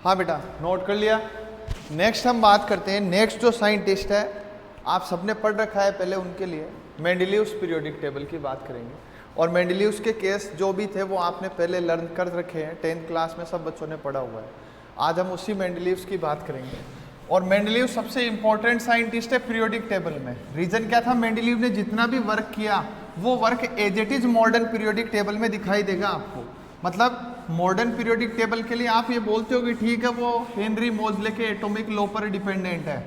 हाँ बेटा, नोट कर लिया। नेक्स्ट हम बात करते हैं, नेक्स्ट जो साइंटिस्ट है आप सबने पढ़ रखा है पहले, उनके लिए मेंडेलियस पीरियोडिक टेबल की बात करेंगे। और मेंडेलियस के केस जो भी थे वो आपने पहले लर्न कर रखे हैं, 10th क्लास में सब बच्चों ने पढ़ा हुआ है। आज हम उसी मेंडेलियस की बात करेंगे। और मेंडेलियस सबसे इंपॉर्टेंट साइंटिस्ट है पीरियोडिक टेबल में। रीजन क्या था, मेंडेलियस ने जितना भी वर्क किया वो work as it is modern periodic table में दिखाई देगा आपको। मतलब मॉडर्न पीरियोडिक टेबल के लिए आप ये बोलते हो कि ठीक है वो हेनरी मोजले के एटॉमिक लॉ पर डिपेंडेंट है,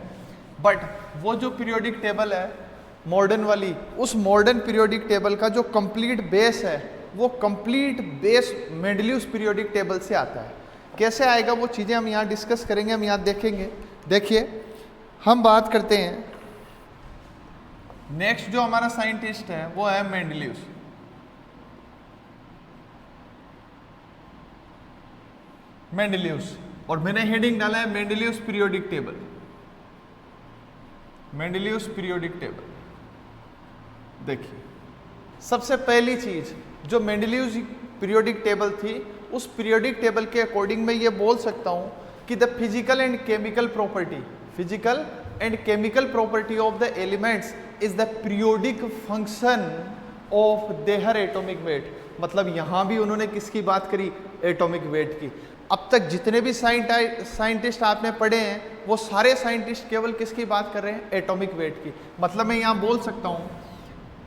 बट वो जो पीरियोडिक टेबल है मॉडर्न वाली, उस मॉडर्न पीरियोडिक टेबल का जो कंप्लीट बेस है वो कंप्लीट बेस मेंडेलियस पीरियोडिक टेबल से आता है। कैसे आएगा वो चीज़ें हम यहाँ डिस्कस करेंगे, हम यहाँ देखेंगे। देखिए हम बात करते हैं, नेक्स्ट जो हमारा साइंटिस्ट है वो है मेंडेलियस। मेंडेलियस, और मैंने हेडिंग डाला है मेंडेलियस पीरियोडिक टेबल। मेंडेलियस पीरियोडिक टेबल देखिए, सबसे पहली चीज जो मेंडेलियस पीरियोडिक टेबल थी, उस पीरियोडिक टेबल के अकॉर्डिंग मैं ये बोल सकता हूं कि the physical and chemical property, physical and chemical property of the elements is the periodic function of their atomic weight. मतलब यहां भी उन्होंने किसकी बात करी, एटॉमिक वेट की। अब तक जितने भी साइंटिस्ट आपने पढ़े हैं वो सारे साइंटिस्ट केवल किसकी बात कर रहे हैं, एटॉमिक वेट की। मतलब मैं यहां बोल सकता हूं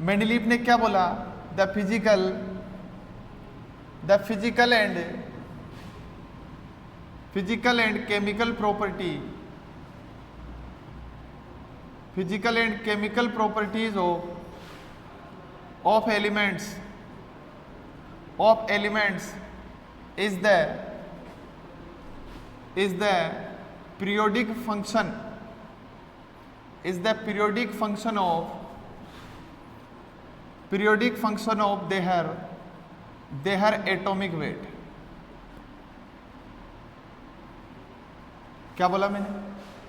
मेंडेलीव ने क्या बोला, the physical and chemical property, physical and chemical properties of elements is the periodic function of their atomic weight। क्या बोला मैंने,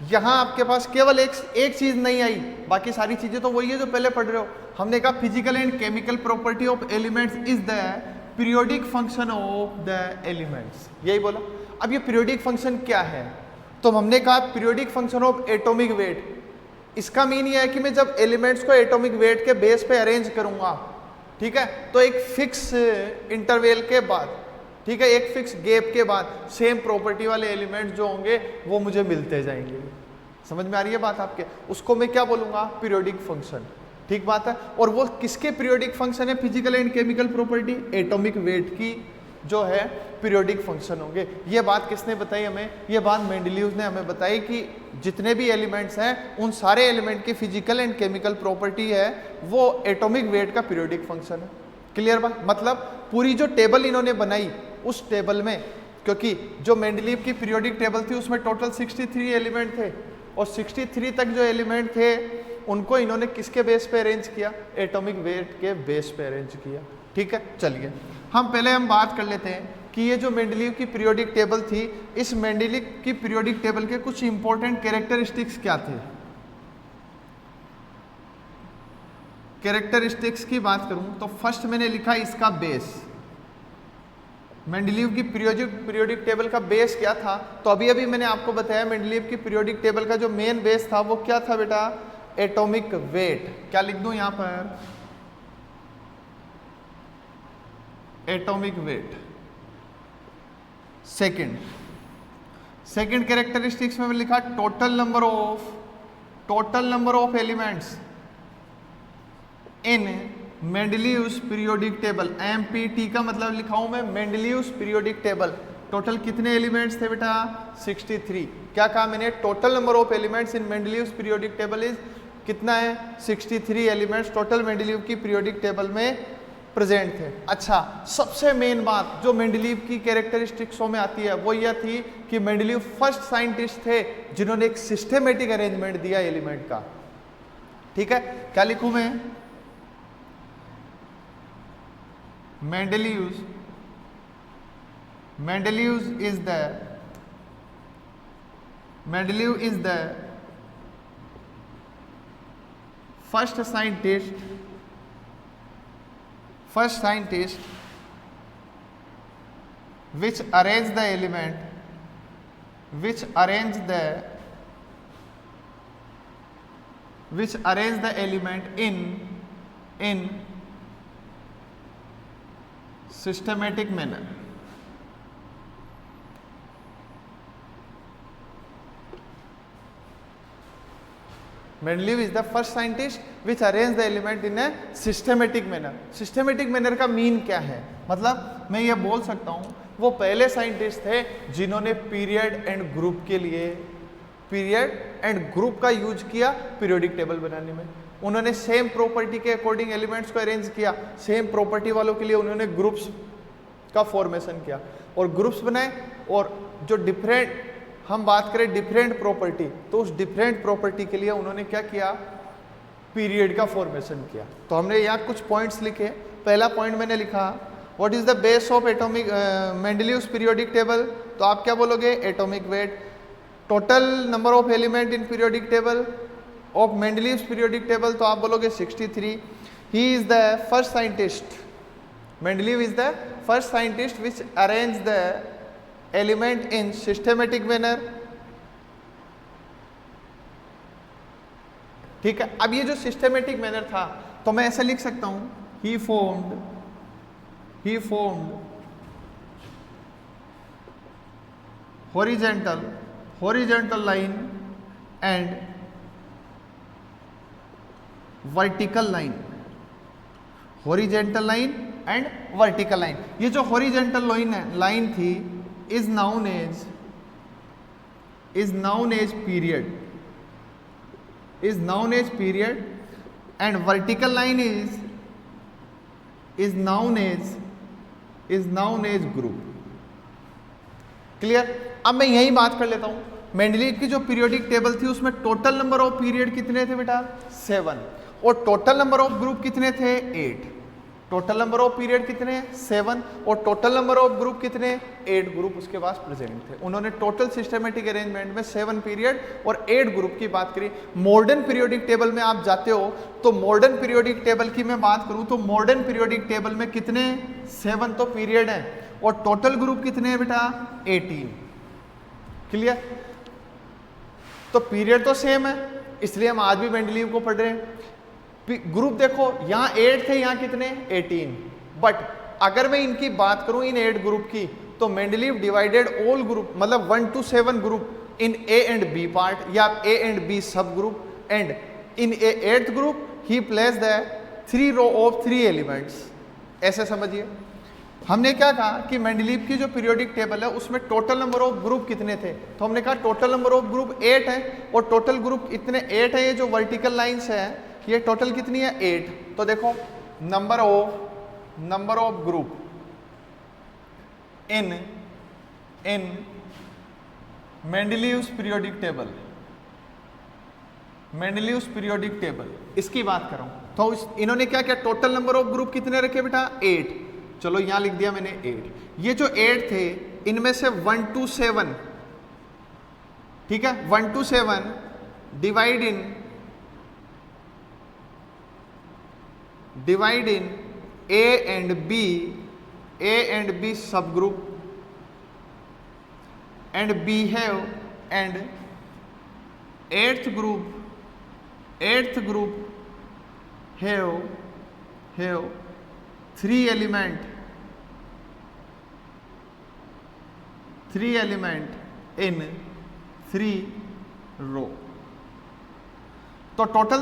यहां आपके पास केवल एक चीज नहीं आई, बाकी सारी चीजें तो वही है जो पहले पढ़ रहे हो। हमने कहा physical and chemical property of elements is the periodic function of the elements, यही बोला। अब ये पीरियोडिक फंक्शन क्या है, तो हमने कहा periodic function of atomic wait. इसका मीन ये है कि मैं जब एलिमेंट्स को एटॉमिक वेट के बेस पे अरेंज करूंगा, ठीक है, तो एक फिक्स इंटरवल के बाद, ठीक है, एक फिक्स गैप के बाद सेम प्रॉपर्टी वाले एलिमेंट्स जो होंगे वो मुझे मिलते जाएंगे। समझ में आ रही है बात आपके, उसको मैं क्या बोलूंगा, पीरियोडिक फंक्शन। ठीक बात है। और वो किसके पीरियोडिक फंक्शन है, physical and chemical property, atomic weight की जो है पीरियोडिक फंक्शन होंगे। ये बात किसने बताई हमें, ये बात मेंडेलियस ने हमें बताई कि जितने भी एलिमेंट्स हैं उन सारे एलिमेंट की फिजिकल एंड केमिकल प्रॉपर्टी है वो एटॉमिक वेट का पीरियोडिक फंक्शन है। क्लियर बात, मतलब पूरी जो टेबल इन्होंने बनाई उस टेबल में, क्योंकि जो मेंडेलीव की पीरियोडिक टेबल थी उसमें टोटल 63 एलिमेंट थे, और 63 तक जो एलिमेंट थे उनको इन्होंने किसके बेस पे अरेंज किया, एटॉमिक वेट के बेस पे अरेंज किया। ठीक है, चलिए हम बात कर लेते हैं कि ये जो मेंडेलीव की पीरियोडिक टेबल थी, इस मेंडेलीव की पीरियोडिक टेबल के कुछ इंपॉर्टेंट कैरेक्टरिस्टिक्स क्या थे। कैरेक्टरिस्टिक्स की बात करूं तो फर्स्ट मैंने लिखा इसका बेस। मेंडेलीव की पीरियोडिक टेबल का बेस क्या था, तो अभी मैंने आपको बताया मेंडेलीव की पीरियोडिक टेबल का जो मेन बेस था वो क्या था बेटा, एटॉमिक वेट। क्या लिख दूं यहां पर, एटॉमिक वेट। सेकंड कैरेक्टरिस्टिक्स में लिखा total number of elements in Mendeleev's periodic table. M P T का मतलब लिखा हूं मैं मेंडेलीव्स पीरियोडिक टेबल। टोटल कितने एलिमेंट्स थे बेटा, 63। क्या कहा मैंने, total number of elements in Mendeleev's periodic table is कितना है, 63 एलिमेंट्स टोटल मेंडेलीव की पीरियोडिक टेबल में प्रेजेंट थे। अच्छा, सबसे मेन बात जो मेंडेलीव की कैरेक्टरिस्टिक्सों में आती है वो यह थी कि मेंडेलीव फर्स्ट साइंटिस्ट थे जिन्होंने एक सिस्टमेटिक अरेंजमेंट दिया एलिमेंट का। ठीक है, क्या लिखूं मैं, Mendeleev is the first scientist which arranged the element which arrange the element in systematic manner. Mendeleev is the first scientist which arranged the element in a systematic manner. Systematic manner का mean क्या है? मतलब मैं ये बोल सकता हूँ वो पहले साइंटिस्ट थे जिन्होंने पीरियड एंड ग्रुप के लिए पीरियड एंड ग्रुप का यूज किया पीरियोडिक टेबल बनाने में। उन्होंने सेम प्रॉपर्टी के अकॉर्डिंग एलिमेंट्स को अरेंज किया, सेम प्रॉपर्टी वालों के लिए उन्होंने ग्रुप्स का फॉर्मेशन किया और ग्रुप्स बनाए। और जो डिफरेंट हम बात करें डिफरेंट प्रॉपर्टी, तो उस डिफरेंट प्रॉपर्टी के लिए उन्होंने क्या किया? पीरियड का फॉर्मेशन किया। तो हमने यहाँ कुछ पॉइंट्स लिखे। पहला पॉइंट मैंने लिखा what is the base of atomic Mendeleev's periodic table. तो आप क्या बोलोगे? Atomic weight. Total number of element in periodic table of Mendeleev's periodic table, तो आप बोलोगे 63। He is the first scientist, Mendeleev is the first scientist which arrange the element in systematic manner. ठीक है, अब ये जो सिस्टेमेटिक मैनर था तो मैं ऐसे लिख सकता हूं ही formed horizontal line and vertical line, horizontal line and vertical line। ये जो horizontal line थी is known as period and vertical line is known as group। Clear? अब मैं यही बात कर लेता हूं, मेंडलीव की जो पीरियोडिक टेबल थी उसमें टोटल नंबर ऑफ पीरियड कितने थे बेटा? 7। और टोटल नंबर ऑफ ग्रुप कितने थे? 8। टोटल नंबर ऑफ पीरियड कितने? 7। और टोटल नंबर ऑफ ग्रुप कितने? 8 ग्रुप उसके पास प्रेजेंट थे। उन्होंने टोटल सिस्टमेटिक अरेंजमेंट में 7 पीरियड और 8 ग्रुप की बात करी। मॉडर्न पीरियोडिक टेबल में आप जाते हो तो मॉडर्न पीरियोडिक टेबल की मैं बात करूं तो मॉडर्न पीरियोडिक टेबल में कितने? 7 तो पीरियड है और टोटल ग्रुप कितने हैं बेटा? 18। क्लियर? तो पीरियड तो सेम है, इसलिए हम आज भी मेंडलीव को पढ़ रहे हैं। ग्रुप देखो, यहाँ 8 थे, यहाँ कितने? 18। बट अगर मैं इनकी बात करूं इन 8 ग्रुप की तो मेंडलीव डिवाइडेड ऑल ग्रुप मतलब 1 to 7 group in A and B part या ए एंड बी सब group and in A 8th group ही place the 3 row of 3 elements. ऐसे समझिए, हमने क्या कहा कि मेंडलीव की जो पीरियोडिक टेबल है उसमें टोटल नंबर ऑफ ग्रुप कितने थे? तो हमने कहा टोटल नंबर ऑफ ग्रुप 8 है और टोटल ग्रुप इतने 8 है। ये जो वर्टिकल लाइंस है ये टोटल कितनी है? 8। तो देखो number of group in Mendeleev's periodic table, इसकी बात करूं तो इन्होंने क्या किया? टोटल नंबर ऑफ ग्रुप कितने रखे बेटा? 8। चलो यहां लिख दिया मैंने 8। ये जो 8 थे इनमें से 1 to 7, ठीक है, 1 to 7 divide in A and B subgroup and behave and 8th group have 3 element in 3 row। तो टोटल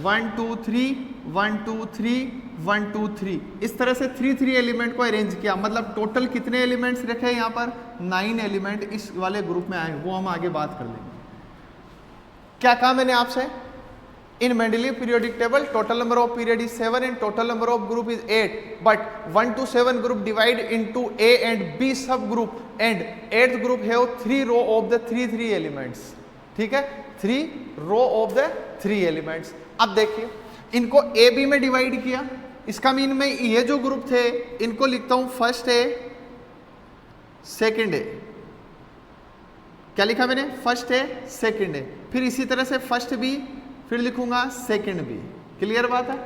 1 2 3 1 2 3 1 2 3 इस तरह से 3 एलिमेंट को अरेंज किया। मतलब टोटल कितने एलिमेंट्स रखे हैं यहाँ पर? 9 एलिमेंट इस वाले ग्रुप में आए, वो हम आगे बात कर लेंगे। क्या कहा मैंने आपसे? In Mendeleev periodic table total number of period is 7 and total number of group is 8, but 1 to 7 group divide into A and B sub group and 8th group have 3 row of the 3 elements. ठीक है, 3 row of the 3 elements. अब देखिए इनको A B में divide किया, इसका mean मैं ये जो ग्रुप थे इनको लिखता हूं फर्स्ट ए सेकंड ए। क्या लिखा मैंने? फर्स्ट ए सेकंड ए। फिर इसी तरह से फर्स्ट बी, फिर लिखूंगा सेकंड बी। क्लियर बात है?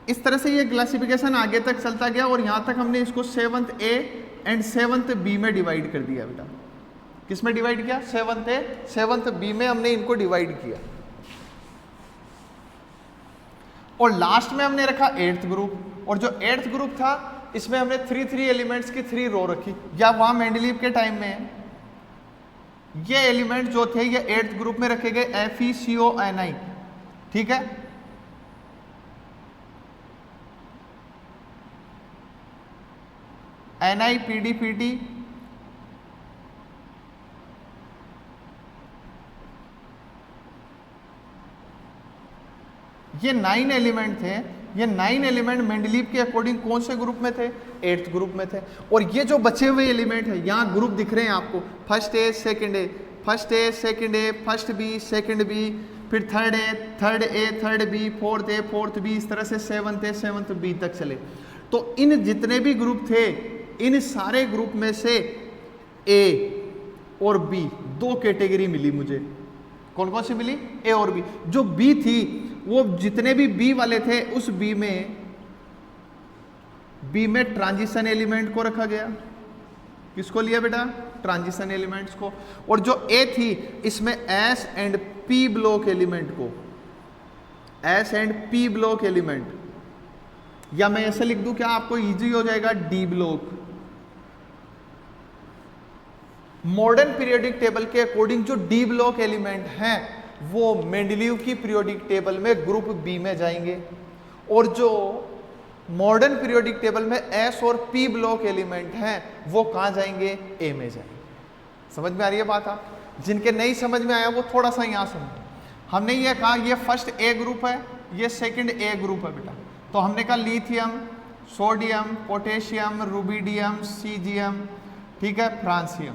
इस तरह से ये क्लासिफिकेशन आगे तक चलता गया और यहां तक हमने इसको 7th A and 7th B में डिवाइड कर दिया बेटा। किस में डिवाइड किया? सेवंथ ए, सेवंथ बी में हमने इनको डिवाइड किया, और लास्ट में हमने रखा एट्थ ग्रुप, और जो एट्थ ग्रुप था इसमें हमने 3 एलिमेंट्स की 3 रो रखी। या वहां मेंडलीव के टाइम में ये एलिमेंट जो थे ये एट्थ ग्रुप में रखे गए, FeCONi, ठीक है। NiPdPd, ये 9 एलिमेंट थे। ये 9 एलिमेंट मेंडलीव के अकॉर्डिंग कौन से ग्रुप में थे? एट्थ ग्रुप में थे। और ये जो बचे हुए एलिमेंट है, यहाँ ग्रुप दिख रहे हैं आपको, first A, second A, first A, second A, first B, second B, फिर third A, third A, third B, fourth A, fourth B, इस तरह से सेवंथ ए, सेवंथ बी तक चले। तो इन जितने भी ग्रुप थे, इन सारे ग्रुप में से ए और बी 2 कैटेगरी मिली मुझे। कौन कौन सी मिली? ए और बी। जो बी थी वो जितने भी बी वाले थे उस बी में ट्रांजिशन एलिमेंट को रखा गया। किसको लिया बेटा? ट्रांजिशन एलिमेंट्स को। और जो ए थी इसमें S and P block element को, S and P block element, या मैं ऐसे लिख दूं क्या आपको इजी हो जाएगा? D block. Modern periodic table के अकॉर्डिंग जो डी ब्लॉक एलिमेंट हैं वो मेंडलीव की पीरियोडिक टेबल में ग्रुप बी में जाएंगे, और जो मॉडर्न पीरियोडिक टेबल में एस और पी ब्लॉक एलिमेंट हैं वो कहां जाएंगे? ए में जाएंगे। समझ में आ रही है बात? आप जिनके नहीं समझ में आया वो थोड़ा सा यहां समझो। हमने ये कहा ये फर्स्ट ए ग्रुप है, ये सेकंड ए ग्रुप है बेटा। तो हमने कहा lithium, sodium, potassium, rubidium, caesium, ठीक है, फ्रांसियम।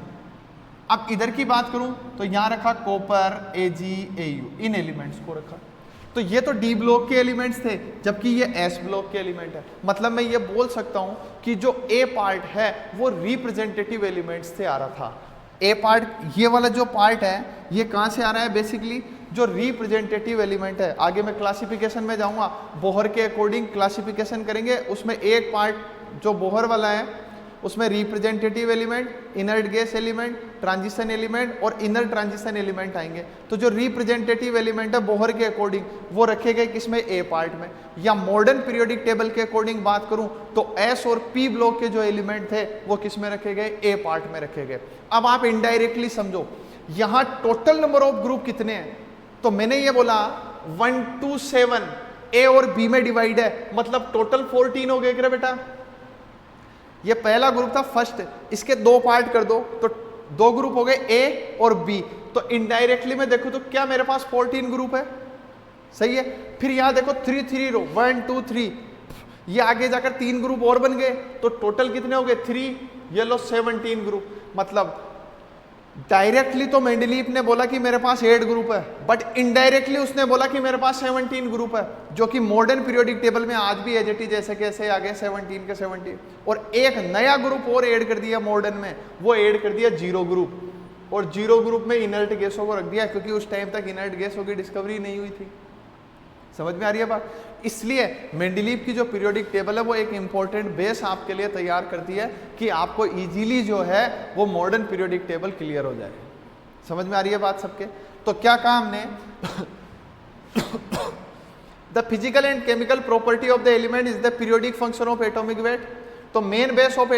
अब इधर की बात करूं तो यहां रखा कॉपर, Ag, Au, इन एलिमेंट्स को रखा। तो ये तो डी ब्लॉक के एलिमेंट्स थे, जबकि ये एस ब्लॉक के एलिमेंट है। मतलब मैं ये बोल सकता हूं कि जो ए पार्ट है वो रिप्रेजेंटेटिव एलिमेंट्स से आ रहा था। ए पार्ट, ये वाला जो पार्ट है ये कहां से आ रहा है? बेसिकली जो रिप्रेजेंटेटिव एलिमेंट है। आगे मैं क्लासिफिकेशन में जाऊंगा, बोहर के अकॉर्डिंग क्लासिफिकेशन करेंगे। उसमें एक पार्ट जो बोहर वाला है उसमें representative element, inert gas element, transition element और इनर ट्रांजिशन एलिमेंट आएंगे। तो जो रिप्रेजेंटेटिव एलिमेंट है बोहर के अकॉर्डिंग वो रखे गए किसमें? ए पार्ट में। या मॉडर्न पीरियोडिक टेबल के अकॉर्डिंग बात करूं तो एस और पी ब्लॉक के जो एलिमेंट थे वो किसमें रखे गए? ए पार्ट में रखे गए। अब आप इनडायरेक्टली समझो, यहां टोटल नंबर ऑफ ग्रुप कितने हैं? तो मैंने ये बोला 1 to 7 ए और बी में डिवाइड है, मतलब टोटल 14 हो गए। बेटा ये पहला ग्रुप था फर्स्ट, इसके 2 पार्ट कर दो तो 2 ग्रुप हो गए ए और बी। तो इनडायरेक्टली मैं देखूं तो क्या मेरे पास 14 ग्रुप है? सही है। फिर यहां देखो 3 रो, 1 2 3, ये आगे जाकर 3 ग्रुप और बन गए। तो टोटल कितने हो गए? 3, ये लो 17 ग्रुप। मतलब डायरेक्टली तो मेंडलीव ने बोला कि मेरे पास 8 ग्रुप है, बट इनडायरेक्टली उसने बोला कि मेरे पास 17 ग्रुप है, जो कि मॉडर्न पीरियोडिक टेबल में आज भी एज इट इज जैसे कैसे आ गए 17 के 17। और एक नया ग्रुप और ऐड कर दिया मॉडर्न में, वो ऐड कर दिया 0 ग्रुप। और 0 ग्रुप में इनर्ट गैसों को रख दिया, क्योंकि उस टाइम तक इनर्ट गैसों की डिस्कवरी नहीं हुई थी। समझ में आ रही है बात? इसलिए मेंडलीव की जो पीरियोडिक टेबल है वो एक इंपॉर्टेंट बेस आपके लिए तैयार करती है कि आपको इजीली जो है वो मॉडर्न पीरियोडिक टेबल क्लियर हो जाए। समझ में आ रही है बात सबके? तो क्या कहा हमने? The physical and chemical property of the element is the periodic function of atomic weight. तो main base of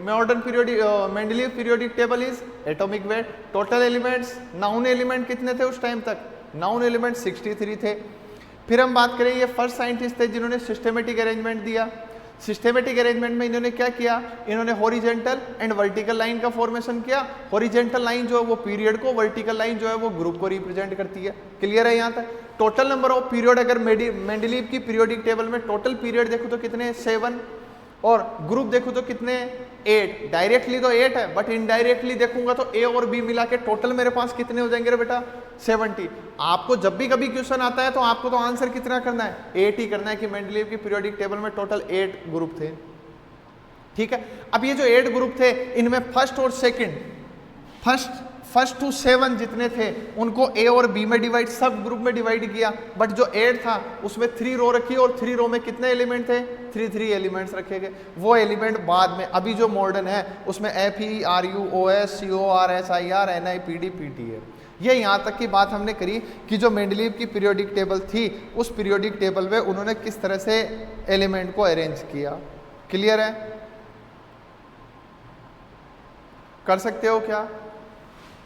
modern periodic Mendeleev periodic table is atomic weight. Total elements, known element कितने थे उस टाइम तक? Noun element 63 थे। फिर हम बात करें, ये फर्स्ट साइंटिस्ट थे जिन्होंने सिस्टेमेटिक अरेंजमेंट दिया। सिस्टेमेटिक अरेंजमेंट में इन्होंने क्या किया? इन्होंने हॉरिजेंटल एंड वर्टिकल लाइन का फॉर्मेशन किया। हॉरिजेंटल लाइन जो है वो पीरियड को, वर्टिकल लाइन जो है वो ग्रुप को रिप्रेजेंट करती है। क्लियर है यहाँ तक? टोटल नंबर ऑफ पीरियड, अगर मेंडलीव की पीरियोडिक टेबल में टोटल पीरियड देखो तो कितने? 7, और ग्रुप देखो तो कितने? 8। डायरेक्टली तो 8 है, बट इनडायरेक्टली देखूंगा तो ए और बी मिला के टोटल मेरे पास कितने हो जाएंगे रे बेटा? 70। आपको जब भी कभी क्वेश्चन आता है तो आपको तो आंसर कितना करना है? 8 ही करना है कि मेंडलीव की पीरियोडिक टेबल में टोटल 8 ग्रुप थे। ठीक है। अब ये जो 8 ग्रुप थे इनमें फर्स्ट और सेकंड, फर्स्ट फर्स्ट टू 7 जितने थे उनको ए और बी में डिवाइड, सब ग्रुप में डिवाइड किया, बट जो 8 था उसमें 3 रो रखी और 3 रो में कितने एलिमेंट थे, 3 एलिमेंट्स रखे गए। वो एलिमेंट बाद में अभी जो मॉडर्न है उसमें FERUOS CORSIR NIPD ये यहाँ तक की बात हमने करी कि जो मेंडलीव की पीरियोडिक टेबल थी उस पीरियोडिक टेबल में उन्होंने किस तरह से एलिमेंट को अरेंज किया। क्लियर है? कर सकते हो क्या?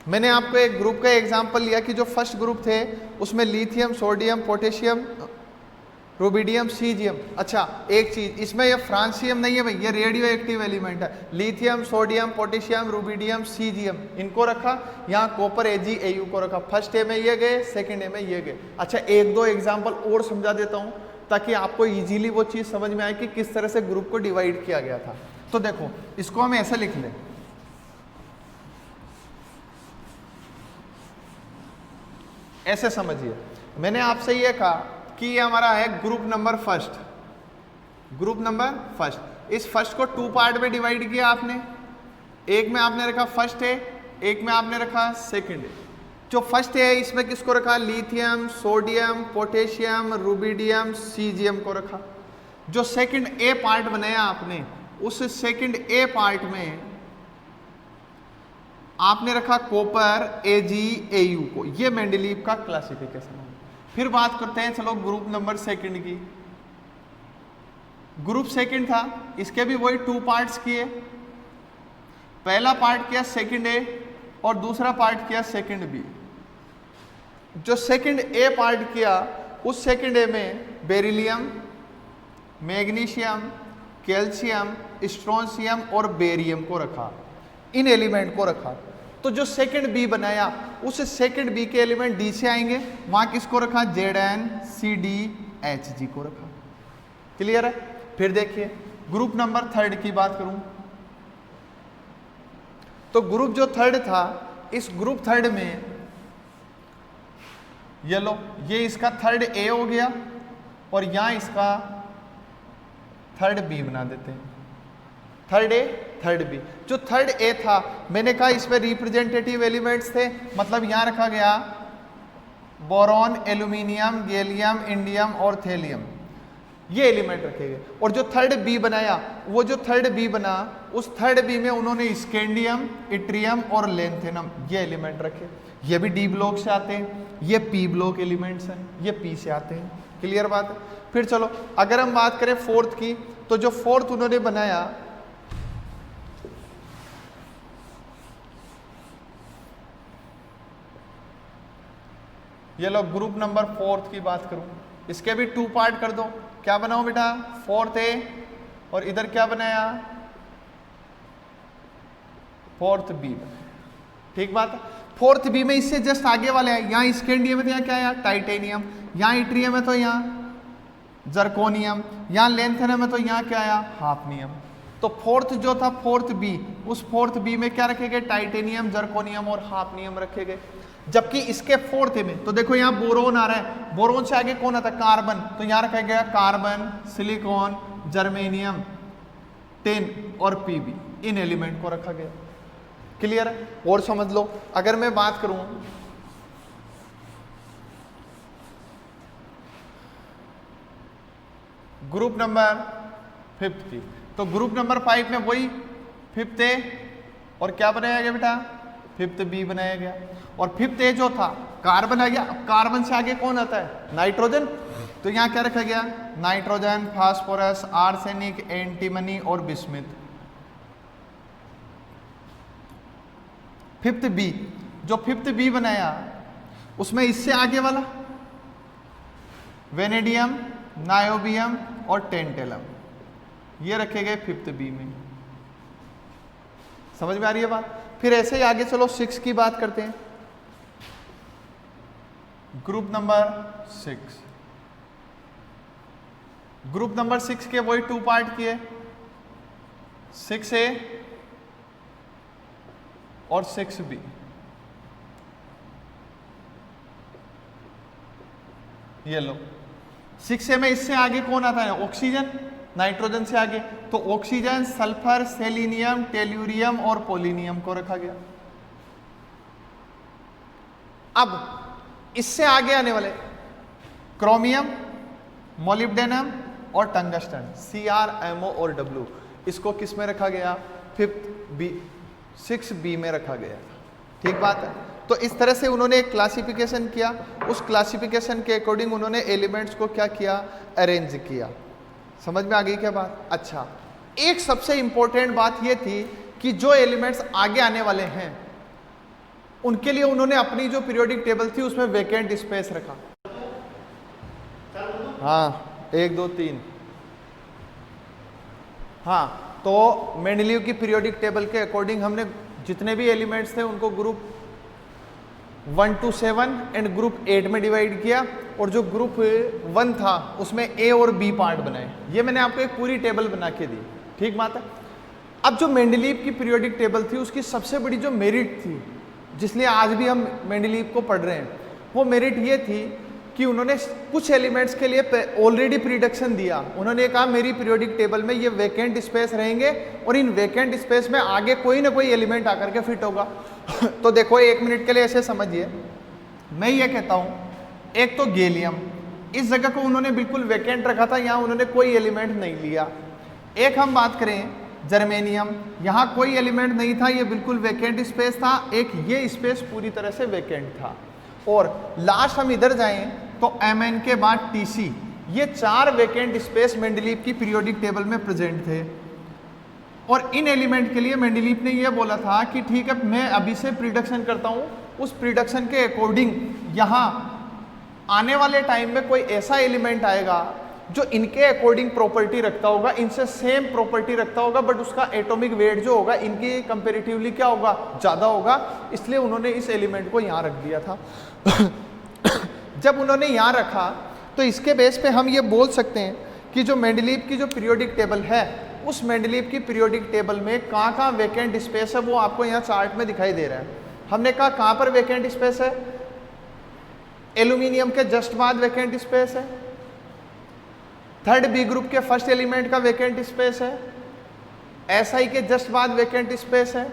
मैंने आपको एक ग्रुप का एग्जांपल लिया कि जो फर्स्ट ग्रुप थे उसमें lithium, sodium, potassium, rubidium, caesium. अच्छा एक चीज, इसमें ये फ्रांसियम नहीं है भाई, ये रेडियो एक्टिव एलिमेंट है। Lithium, sodium, potassium, rubidium, caesium इनको रखा, यहाँ कॉपर AgAu को रखा। फर्स्ट ए में ये गए, सेकंड ए में ये गए। अच्छा एक दो एग्जांपल और समझा देता हूँ ताकि आपको इजीली वो चीज समझ में आए कि किस तरह से ग्रुप को डिवाइड किया गया था। तो देखो इसको हम ऐसे लिख लें, ऐसे समझिए, मैंने आपसे ये कहा कि ये हमारा है group number first, group number first. इस फर्स्ट को 2 पार्ट में डिवाइड किया आपने, एक में आपने रखा फर्स्ट है, एक में आपने रखा सेकंड है। जो फर्स्ट है इसमें किसको रखा, lithium, sodium, potassium, rubidium, caesium को रखा। जो सेकंड ए पार्ट बनाया आपने, उस सेकंड ए पार्ट में आपने रखा कॉपर AgAu को। ये मेंडलीव का क्लासिफिकेशन है। फिर बात करते हैं चलो ग्रुप नंबर सेकंड की। ग्रुप सेकंड था, इसके भी वही 2 पार्ट्स किए। पहला पार्ट किया सेकंड ए और दूसरा पार्ट किया सेकंड बी। जो सेकंड ए पार्ट किया उस सेकंड ए में बेरिलियम, मैग्नीशियम, कैल्शियम, स्ट्रोंशियम और बेरियम को रखा, इन एलिमेंट को रखा। तो जो सेकंड बी बनाया उस सेकंड बी के एलिमेंट डी से आएंगे, वहां किसको रखा, ZnCdHg को रखा। क्लियर है? फिर देखिए ग्रुप नंबर थर्ड की बात करूं तो ग्रुप जो थर्ड था, इस ग्रुप थर्ड में ये लो, ये इसका थर्ड ए हो गया और यहां इसका थर्ड बी बना देते हैं। Third A third B. जो थर्ड ए था मैंने कहा इसमें रिप्रेजेंटेटिव एलिमेंट्स थे, मतलब यहां रखा गया बोरॉन, एल्यूमिनियम, गैलियम, इंडियम और थेलियम, ये एलिमेंट रखे गए। और जो थर्ड बी बनाया, वो जो थर्ड बी बना उस थर्ड बी में उन्होंने स्कैंडियम, इट्रियम और लेंथेनम ये एलिमेंट रखे। ये भी डी ब्लॉक से आते हैं, ये पी ब्लॉक एलिमेंट्स हैं, ये पी से आते हैं। क्लियर बात है? फिर चलो अगर हम बात करें फोर्थ की, तो जो फोर्थ उन्होंने बनाया ये लो, ग्रुप नंबर फोर्थ की बात करूं, इसके भी 2 पार्ट कर दो। क्या बनाओ बेटा, फोर्थ ए और इधर क्या बनाया, फोर्थ बी। ठीक बात है? फोर्थ बी में इससे जस्ट आगे वाले है, यहाँ स्कैंडियम है तो यहाँ क्या है, टाइटेनियम, यहाँ इट्रियम है तो यहाँ जर्कोनियम, यहाँ लेंथेनम है तो यहाँ क्या आया, हाफनियम। तो फोर्थ जो था फोर्थ बी, उस फोर्थ बी में क्या रखे गए, टाइटेनियम, जर्कोनियम और हाफनियम रखे गए। जबकि इसके फोर्थ में तो देखो यहाँ बोरोन आ रहा है, बोरोन से आगे कौन आता है, कार्बन, तो यहाँ रखा गया कार्बन, सिलिकॉन, जर्मेनियम, टिन और पीबी, इन एलिमेंट को रखा गया। क्लियर है? और समझ लो अगर मैं बात करूं ग्रुप नंबर 5 की, तो ग्रुप नंबर 5 में वही 5th ए और क्या बनाया गया बेटा, 5th बी बनाया गया। और 5th ए जो था कार्बन आ गया। अब कार्बन से आगे कौन आता है, नाइट्रोजन, तो यहाँ क्या रखा गया, नाइट्रोजन, फास्फोरस, आर्सेनिक, एंटीमनी और बिस्मिथ। 5th बी, जो 5th बी बनाया उसमें इससे आगे वाला वेनेडियम, नायोबियम और टेंटेलम ये रखे गए 5th बी में। समझ में आ रही है बात? फिर ऐसे ही आगे चलो 6 की बात करते हैं। ग्रुप नंबर 6, ग्रुप नंबर 6 के वही 2 पार्ट किए, 6A और 6B। ये लो, 6A में इससे आगे कौन आता है, ऑक्सीजन, नाइट्रोजन से आगे, तो ऑक्सीजन, सल्फर, सेलिनियम, टेल्यूरियम और पोलिनियम को रखा गया। अब इससे आगे आने वाले क्रोमियम, मोलिब्डेनम और टंगस्टन, CrMo और W, इसको किस में रखा गया? 6B में रखा गया। ठीक बात है। तो इस तरह से उन्होंने एक क्लासिफिकेशन किया, उस क्लासिफिकेशन के अकॉर्डिंग उन्होंने एलिमेंट्स को क्या किया? अरेंज किया। समझ में आ गई क्या बात? अच्छा, एक सबसे इंपॉर्टेंट बात यह थी कि जो एलिमेंट्स आगे आने वाले हैं उनके लिए उन्होंने अपनी जो पीरियोडिक टेबल थी उसमें वेकेंट स्पेस रखा। हाँ, 1 2 3। हाँ, तो मेंडलीव की पीरियोडिक टेबल के अकॉर्डिंग हमने जितने भी एलिमेंट्स थे उनको ग्रुप 1 to 7 एंड ग्रुप 8 में डिवाइड किया, और जो ग्रुप 1 था उसमें A और B पार्ट बनाए। ये मैंने आपको एक पूरी टेबल बना के दी। ठीक बात है। अब जो मेंडलीव की पीरियोडिक टेबल थी उसकी सबसे बड़ी जो मेरिट थी, जिसलिए आज भी हम मेंडलीव को पढ़ रहे हैं, वो मेरिट ये थी कि उन्होंने कुछ एलिमेंट्स के लिए ऑलरेडी प्रिडिक्शन दिया। उन्होंने कहा मेरी पीरियोडिक टेबल में ये वेकेंट स्पेस रहेंगे और इन वेकेंट स्पेस में आगे कोई ना कोई एलिमेंट आकर के फिट होगा। तो देखो 1 मिनट के लिए ऐसे समझिए, मैं ये कहता हूँ, एक तो गैलियम, इस जगह को उन्होंने बिल्कुल वेकेंट रखा था, यहाँ उन्होंने कोई एलिमेंट नहीं लिया। एक हम बात करें जर्मेनियम, यहाँ कोई एलिमेंट नहीं था, ये बिल्कुल वेकेंट स्पेस था। एक ये स्पेस पूरी तरह से वेकेंट था। और लास्ट हम इधर जाएं तो Mn के बाद Tc, ये 4 वेकेंट स्पेस मेंडलीव की पीरियोडिक टेबल में प्रेजेंट थे। और इन एलिमेंट के लिए मेंडलीव ने यह बोला था कि ठीक है, मैं अभी से प्रिडिक्शन करता हूँ, उस प्रिडिक्शन के अकॉर्डिंग यहाँ आने वाले टाइम में कोई ऐसा एलिमेंट आएगा जो इनके अकॉर्डिंग प्रॉपर्टी रखता होगा, इनसे सेम प्रॉपर्टी रखता होगा, बट उसका एटॉमिक वेट जो होगा इनकी कंपेरेटिवली क्या होगा? ज़्यादा होगा। इसलिए उन्होंने इस एलिमेंट को यहाँ रख दिया था। जब उन्होंने यहाँ रखा तो इसके बेस पे हम ये बोल सकते हैं कि जो मेंडलीव की जो पीरियोडिक टेबल है, उस मेंडलीव की पीरियोडिक टेबल में कहाँ वेकेंट स्पेस है वो आपको यहाँ चार्ट में दिखाई दे रहा है। हमने कहा कहाँ पर वेकेंट स्पेस है? एल्यूमिनियम के जस्ट बाद वेकेंट स्पेस है, 3rd B ग्रुप के फर्स्ट एलिमेंट का वेकेंट स्पेस है, Si के जस्ट बाद वेकेंट स्पेस है,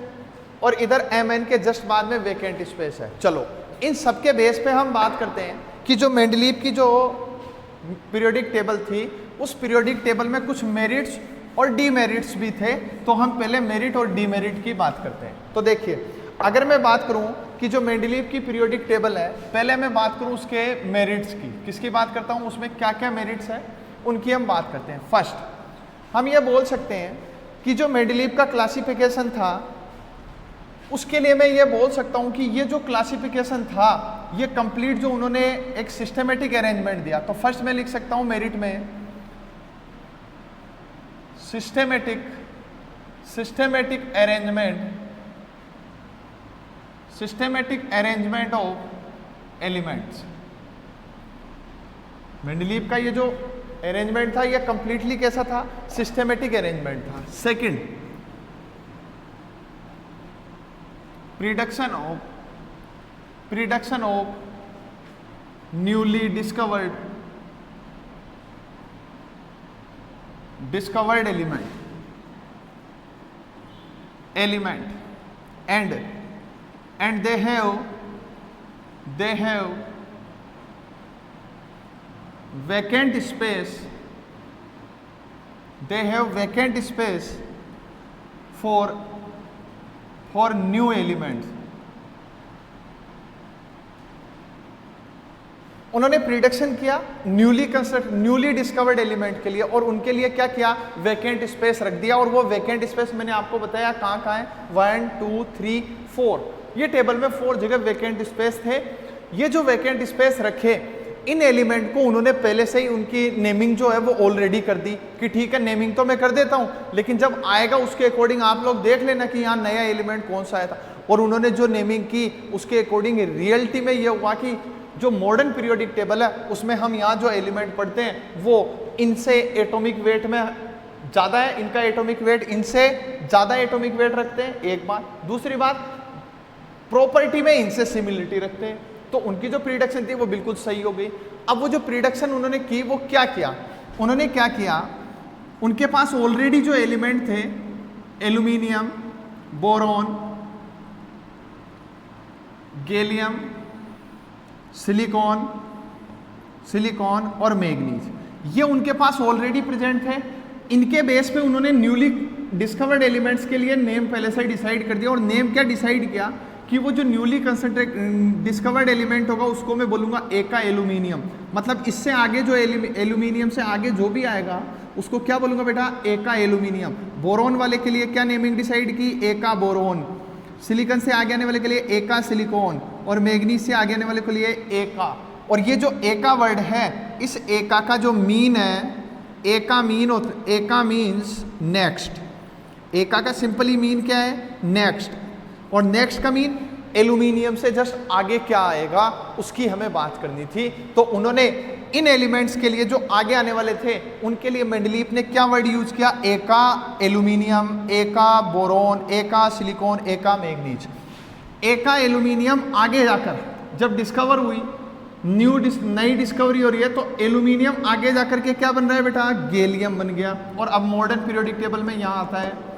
और इधर Mn के जस्ट बाद में वेकेंट स्पेस है। चलो, इन सबके बेस पे हम बात करते हैं कि जो मेंडलीव की जो पीरियोडिक टेबल थी, उस पीरियोडिक टेबल में कुछ मेरिट्स और डीमेरिट्स भी थे। तो हम पहले मेरिट और डीमेरिट की बात करते हैं। तो देखिए, अगर मैं बात करूं कि जो मेंडलीव की पीरियोडिक टेबल है, पहले मैं बात करूं उसके मेरिट्स की। किसकी बात करता हूं? उसमें क्या क्या मेरिट्स है उनकी हम बात करते हैं। फर्स्ट, हम ये बोल सकते हैं कि जो मेंडलीव का क्लासिफिकेशन था उसके लिए मैं ये बोल सकता हूं कि ये जो क्लासिफिकेशन था, ये कंप्लीट जो उन्होंने एक सिस्टमेटिक अरेंजमेंट दिया। तो फर्स्ट मैं लिख सकता हूं मेरिट में systematic arrangement of elements. Mendeleev का ये जो अरेंजमेंट था ये कंप्लीटली कैसा था? सिस्टमेटिक अरेंजमेंट था। Second, prediction of newly discovered element and they have vacant space for new elements। उन्होंने प्रिडिक्शन किया न्यूली डिस्कवर्ड एलिमेंट के लिए, और उनके लिए क्या किया? वेकेंट स्पेस रख दिया। और वो वेकेंट स्पेस मैंने आपको बताया कहाँ कहाँ है? 1 2 3 4। ये टेबल में 4 जगह वेकेंट स्पेस थे। ये जो वेकेंट स्पेस रखे, इन एलिमेंट को उन्होंने पहले से ही उनकी नेमिंग जो है वो ऑलरेडी कर दी कि ठीक है, नेमिंग तो मैं कर देता हूँ, लेकिन जब आएगा उसके अकॉर्डिंग आप लोग देख लेना कि यहाँ नया एलिमेंट कौन सा आया था। और उन्होंने जो नेमिंग की उसके अकॉर्डिंग रियलिटी में ये हुआ कि जो मॉडर्न पीरियोडिक टेबल है उसमें हम यहाँ जो एलिमेंट पढ़ते हैं वो इनसे एटॉमिक वेट में ज़्यादा है, इनका एटॉमिक वेट इनसे ज़्यादा एटॉमिक वेट रखते हैं, एक बात। दूसरी बात, प्रॉपर्टी में इनसे सिमिलरिटी रखते हैं। तो उनकी जो प्रिडिक्शन थी वो बिल्कुल सही हो गई। अब वो जो प्रिडिक्शन उन्होंने की वो क्या किया? उन्होंने क्या किया? उनके पास ऑलरेडी जो एलिमेंट थे, aluminium, boron, gallium silicon, silicon और मैग्नीज, ये उनके पास ऑलरेडी प्रेजेंट है। इनके बेस पे उन्होंने न्यूली डिस्कवर्ड एलिमेंट्स के लिए नेम पहले से डिसाइड कर दिया। और नेम क्या डिसाइड किया कि वो जो न्यूली डिस्कवर्ड एलिमेंट होगा उसको मैं बोलूँगा एका एल्यूमिनियम। मतलब इससे आगे जो एल्यूमिनियम से आगे जो भी आएगा उसको क्या बोलूँगा बेटा, एका एल्यूमिनियम। बोरोन वाले के लिए क्या नेमिंग डिसाइड की, एका बोरोन। सिलिकॉन से आगे आने वाले के लिए एका सिलिकॉन, और मैग्नीज से आगे आने वाले के लिए एका। और ये जो एका वर्ड है, इस एका का जो मीन है, एका मीन्स नेक्स्ट। एका का सिंपली मीन क्या है, नेक्स्ट। और नेक्स्ट का मीन एल्यूमिनियम से जस्ट आगे क्या आएगा उसकी हमें बात करनी थी। तो उन्होंने इन एलिमेंट्स के लिए जो आगे आने वाले थे उनके लिए मेंडलीफ ने क्या वर्ड यूज किया, एका एल्यूमिनियम, एका बोरोन, एका सिलिकॉन, एका मैग्नीज। एका एल्यूमिनियम आगे जाकर जब डिस्कवर हुई, नई डिस्कवरी हो रही है, तो एल्यूमिनियम आगे जाकर के क्या बन रहा है बेटा, गैलियम बन गया। और अब मॉडर्न पीरियोडिक टेबल में यहाँ आता है।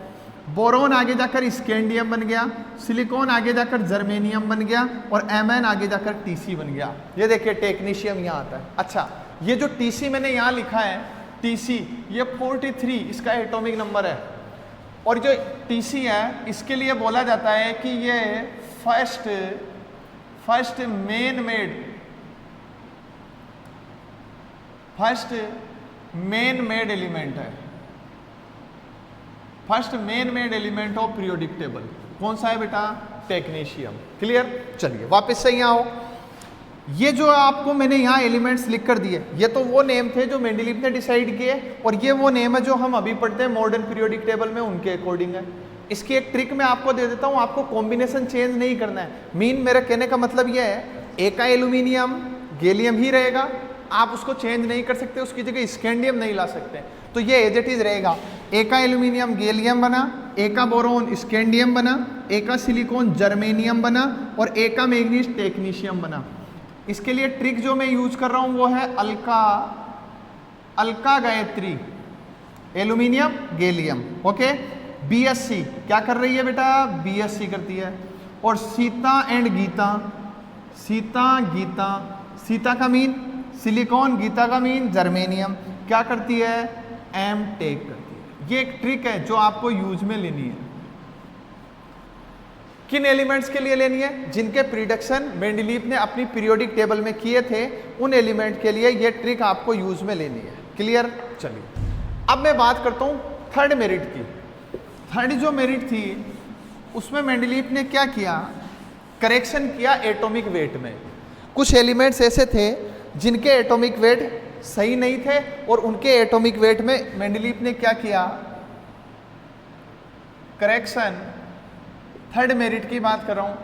बोरोन आगे जाकर स्कैंडियम बन गया, सिलिकॉन आगे जाकर जर्मेनियम बन गया, और एमएन आगे जाकर टीसी बन गया। ये देखिए टेक्नीशियम यहाँ आता है। अच्छा, ये जो टीसी मैंने यहाँ लिखा है, टीसी, ये 43 इसका एटॉमिक नंबर है। और जो टीसी है इसके लिए बोला जाता है कि ये फर्स्ट मेन मेड एलिमेंट है, first main made element of periodic table. कौन सा है बेटा, टेक्नीशियम। क्लियर। चलिए वापस से यहाँ आओ। ये जो आपको मैंने यहाँ एलिमेंट्स लिख कर दिए, ये तो वो नेम थे जो मेंडलीफ ने डिसाइड किए, और ये वो नेम है जो हम अभी पढ़ते हैं मॉडर्न पीरियोडिक टेबल में, उनके अकॉर्डिंग है। इसकी एक ट्रिक मैं आपको दे देता हूँ, आपको कॉम्बिनेशन चेंज नहीं करना है। मीन मेरा कहने का मतलब ये है, एका एल्यूमिनियम गैलियम ही रहेगा, आप उसको चेंज नहीं कर सकते, उसकी जगह स्कैंडियम नहीं ला सकते, तो ये एज इट इज रहेगा। एका एल्यूमिनियम गैलियम बना, एका बोरोन स्कैंडियम बना, एका सिलिकॉन जर्मेनियम बना, और एका मैग्नीज टेक्नीशियम बना। इसके लिए ट्रिक जो मैं यूज कर रहा हूं वो है Alka Gayatri, aluminium gallium. Okay. BSc क्या कर रही है बेटा, बीएससी करती है। और सीता एंड गीता, सीता का मीन सिलिकॉन, गीता का मीन जर्मेनियम, क्या करती है, एम टेक करती है। ये एक ट्रिक है जो आपको यूज में लेनी है। किन एलिमेंट्स के लिए लेनी है, जिनके प्रिडिक्शन मेंडलीफ ने अपनी पीरियोडिक टेबल में किए थे, उन एलिमेंट के लिए ये ट्रिक आपको यूज में लेनी है। क्लियर। चलिए अब मैं बात करता हूं थर्ड मेरिट की। थर्ड जो मेरिट थी उसमें मेंडलीफ ने क्या किया, करेक्शन किया एटॉमिक वेट में। कुछ एलिमेंट्स ऐसे थे जिनके एटॉमिक वेट सही नहीं थे, और उनके एटॉमिक वेट में मेंडलीफ ने क्या किया, करेक्शन। थर्ड मेरिट की बात कर रहा हूं,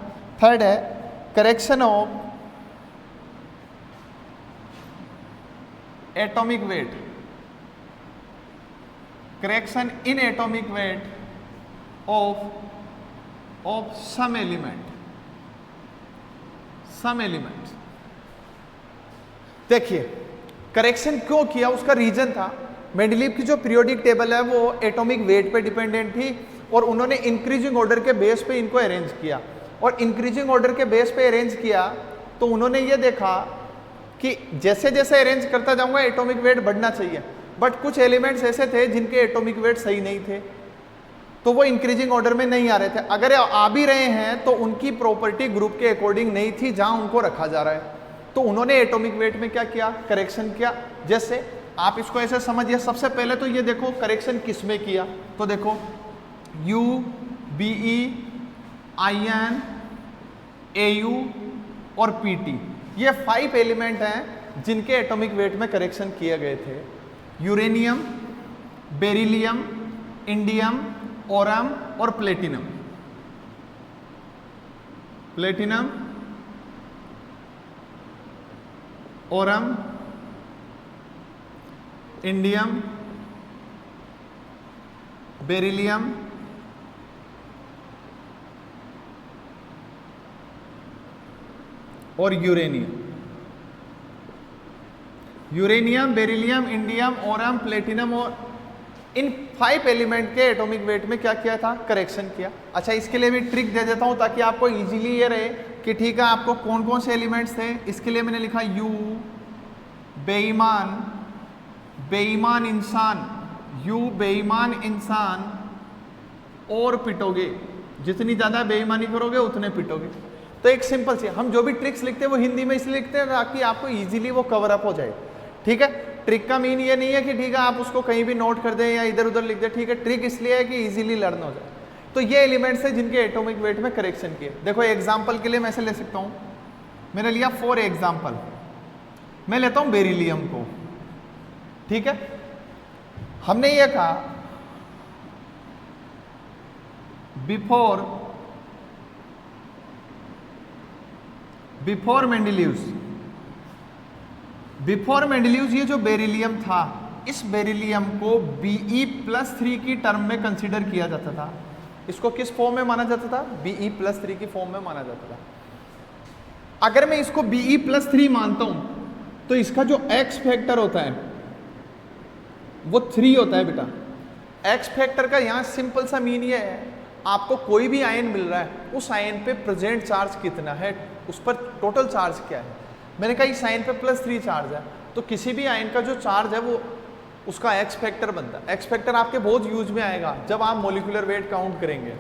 थर्ड है correction of atomic weight, correction in atomic weight of some elements. देखिए करेक्शन क्यों किया, उसका रीजन था, मेंडलीफ की जो पीरियोडिक टेबल है वो एटॉमिक वेट पे डिपेंडेंट थी, और उन्होंने इंक्रीजिंग ऑर्डर के बेस पे इनको अरेंज किया। और इंक्रीजिंग ऑर्डर के बेस पे अरेंज किया तो उन्होंने ये देखा कि जैसे जैसे अरेंज करता जाऊंगा एटॉमिक वेट बढ़ना चाहिए, बट कुछ एलिमेंट्स ऐसे थे जिनके एटॉमिक वेट सही नहीं थे, तो वो इंक्रीजिंग ऑर्डर में नहीं आ रहे थे। अगर आ भी रहे हैं तो उनकी प्रॉपर्टी ग्रुप के अकॉर्डिंग नहीं थी जहां उनको रखा जा रहा है, तो उन्होंने एटॉमिक वेट में क्या किया, करेक्शन किया। जैसे आप इसको ऐसे समझिए, सबसे पहले तो ये देखो करेक्शन किस में किया, तो देखो U, BE, IN, AU और PT, ये 5 एलिमेंट हैं जिनके एटॉमिक वेट में करेक्शन किए गए थे। यूरेनियम, बेरिलियम, इंडियम, ओरम और प्लेटिनम। ओरम, इंडियम, बेरिलियम और uranium. Beryllium, indium, Oram, platinum और इन 5 एलिमेंट के एटॉमिक वेट में क्या किया था, करेक्शन किया। अच्छा, इसके लिए भी ट्रिक दे देता हूं ताकि आपको इजीली ये रहे कि ठीक है आपको कौन कौन से एलिमेंट्स थे। इसके लिए मैंने लिखा यू बेईमान, बेईमान इंसान, यू बेईमान इंसान और पिटोगे, जितनी ज्यादा बेईमानी करोगे उतने पिटोगे। तो एक सिंपल सी, हम जो भी ट्रिक्स लिखते हैं वो हिंदी में इसलिए लिखते हैं ताकि आपको इजीली वो कवर अप हो जाए। ठीक है, ट्रिक का मीन ये नहीं है कि ठीक है आप उसको कहीं भी नोट कर दें या इधर उधर लिख दें। ठीक है, ट्रिक इसलिए है कि इजीली लर्न हो जाए। तो ये एलिमेंट्स है जिनके एटॉमिक वेट में करेक्शन किए। देखो एग्जांपल के लिए मैं ऐसे ले सकता हूं, मैंने लिया फॉर एग्जांपल, मैं लेता हूं बेरिलियम को। ठीक है, हमने ये कहा बिफोर मेंडेलिव्स ये जो बेरिलियम था, इस बेरिलियम को Be+3 की टर्म में कंसीडर किया जाता था। इसको किस फॉर्म में माना जाता था, Be+3 की फॉर्म में माना जाता था। अगर मैं इसको Be+3 मानता हूं तो इसका जो एक्स फैक्टर होता है वो 3 होता है बेटा। एक्स फैक्टर का यहां सिंपल सा मीन ये है, आपको कोई भी आयन मिल रहा है, उस आयन पे प्रेजेंट चार्ज कितना है, उस पर टोटल चार्ज क्या है। मैंने कहा इस आयन पे +3 चार्ज है, तो किसी भी आयन का जो चार्ज है वो उसका एक्स फैक्टर बनता है। एक्स फैक्टर आपके बहुत यूज में आएगा जब आप मोलिकुलर वेट काउंट करेंगे,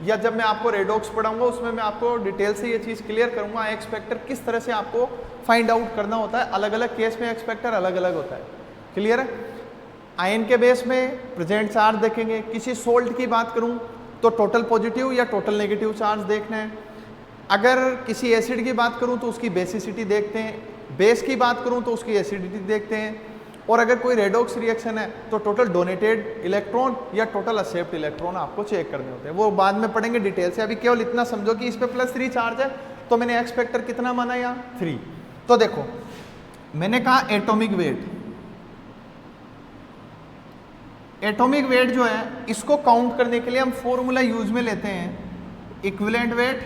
या जब मैं आपको रेडॉक्स पढ़ाऊंगा उसमें मैं आपको डिटेल से ये चीज़ क्लियर करूंगा एक्स फैक्टर किस तरह से आपको फाइंड आउट करना होता है। अलग अलग केस में एक्स फैक्टर अलग अलग होता है। क्लियर है। आयन के बेस में प्रेजेंट चार्ज देखेंगे। किसी सोल्ट की बात करूं तो टोटल पॉजिटिव या टोटल नेगेटिव चार्ज देखना है। अगर किसी एसिड की बात करूं तो उसकी बेसिसिटी देखते हैं। बेस की बात करूं तो उसकी एसिडिटी देखते हैं। और अगर कोई रेडॉक्स रिएक्शन है तो टोटल डोनेटेड इलेक्ट्रॉन या टोटल एक्सेप्ट इलेक्ट्रॉन आपको चेक करने होते हैं। वो बाद में पढ़ेंगे डिटेल से। अभी केवल इतना समझो कि इस पे +3 चार्ज है, तो मैंने एक्स फैक्टर कितना माना यहाँ 3। तो देखो मैंने कहा एटॉमिक वेट, एटॉमिक वेट जो है इसको काउंट करने के लिए हम फॉर्मूला यूज में लेते हैं equivalent weight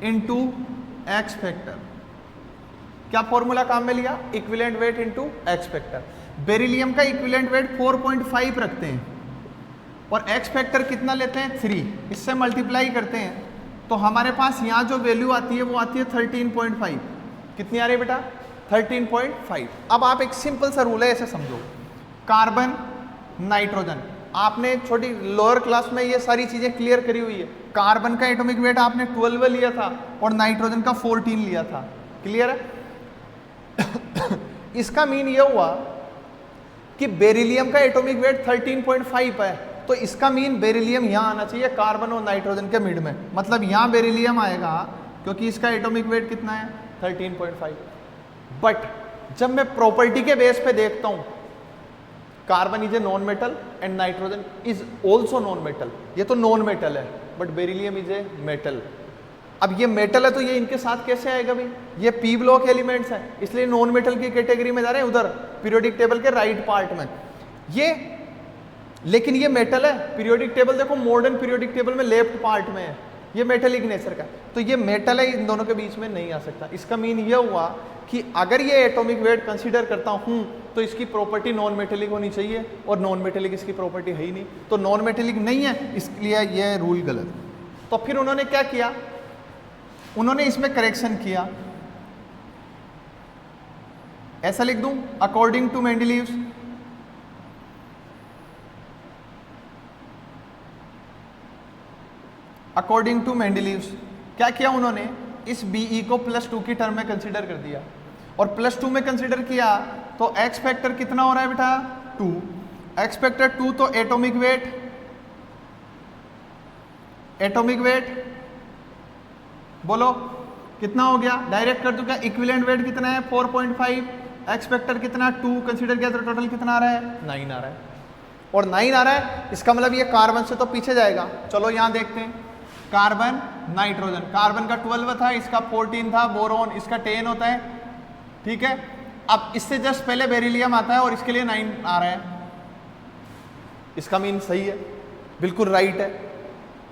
into x factor. क्या फॉर्मूला काम में लिया, equivalent weight into x factor. Beryllium का इक्विवेलेंट वेट 4.5 रखते हैं और एक्स फैक्टर कितना लेते हैं 3, इससे मल्टीप्लाई करते हैं तो हमारे पास यहाँ जो वैल्यू आती है वो आती है 13.5। कितनी आ रही है बेटा 13.5। अब आप एक सिंपल सा रूल है ऐसे समझो, कार्बन नाइट्रोजन, आपने छोटी लोअर क्लास में ये सारी चीजें क्लियर करी हुई है। कार्बन का एटॉमिक वेट आपने 12 लिया था और नाइट्रोजन का 14 लिया था। क्लियर है। इसका मीन ये हुआ कि बेरिलियम का एटॉमिक वेट 13.5 है, तो इसका मीन बेरिलियम यहां आना चाहिए कार्बन और नाइट्रोजन के मिड में, मतलब यहां बेरिलियम आएगा क्योंकि इसका एटॉमिक वेट कितना है 13.5। बट जब मैं प्रॉपर्टी के बेस पे देखता हूं, carbon is a non metal and nitrogen is also non metal. ये तो नॉन मेटल है but beryllium is a metal. अब ये मेटल है तो ये इनके साथ कैसे आएगा भाई, ये पी ब्लॉक एलिमेंट्स हैं, इसलिए नॉन मेटल की कैटेगरी में जा रहे हैं उधर पीरियोडिक टेबल के राइट पार्ट में ये। लेकिन ये मेटल है, पीरियोडिक टेबल देखो मॉडर्न पीरियोडिक टेबल में लेफ्ट पार्ट में है, ये मेटलिक नेचर का, तो ये मेटल है, इन दोनों के बीच में नहीं आ सकता। इसका मीन ये हुआ कि अगर ये एटॉमिक वेट कंसीडर करता हूं तो इसकी प्रॉपर्टी नॉन मेटेलिक होनी चाहिए और नॉन मेटेलिक इसकी प्रॉपर्टी है ही नहीं, तो नॉन मेटेलिक नहीं है, इसलिए ये रूल गलत। तो फिर उन्होंने क्या किया, उन्होंने इसमें करेक्शन किया। ऐसा लिख दूं अकॉर्डिंग टू मेंडेलीव्स, अकॉर्डिंग टू मेंडेलीव्स क्या किया उन्होंने, इस Be को +2 की टर्म में कंसीडर कर दिया और +2 में कंसीडर किया तो एक्स फैक्टर कितना हो रहा है बेटा 2। एक्स फैक्टर 2 तो एटॉमिक वेट, एटॉमिक वेट बोलो कितना हो गया, डायरेक्ट कर दूं क्या, इक्विवेलेंट वेट कितना है 4.5, एक्स फैक्टर कितना 2 कंसीडर किया तो टोटल कितना आ रहा है 9 आ रहा है। और 9 आ रहा है इसका मतलब ये कार्बन से तो पीछे जाएगा। चलो यहां देखते हैं, कार्बन नाइट्रोजन, कार्बन का 12 था, इसका 14 था, बोरोन इसका 10 होता है। ठीक है, अब इससे जस्ट पहले बेरिलियम आता है और इसके लिए 9 आ रहा है, इसका मीन सही है, बिल्कुल राइट है।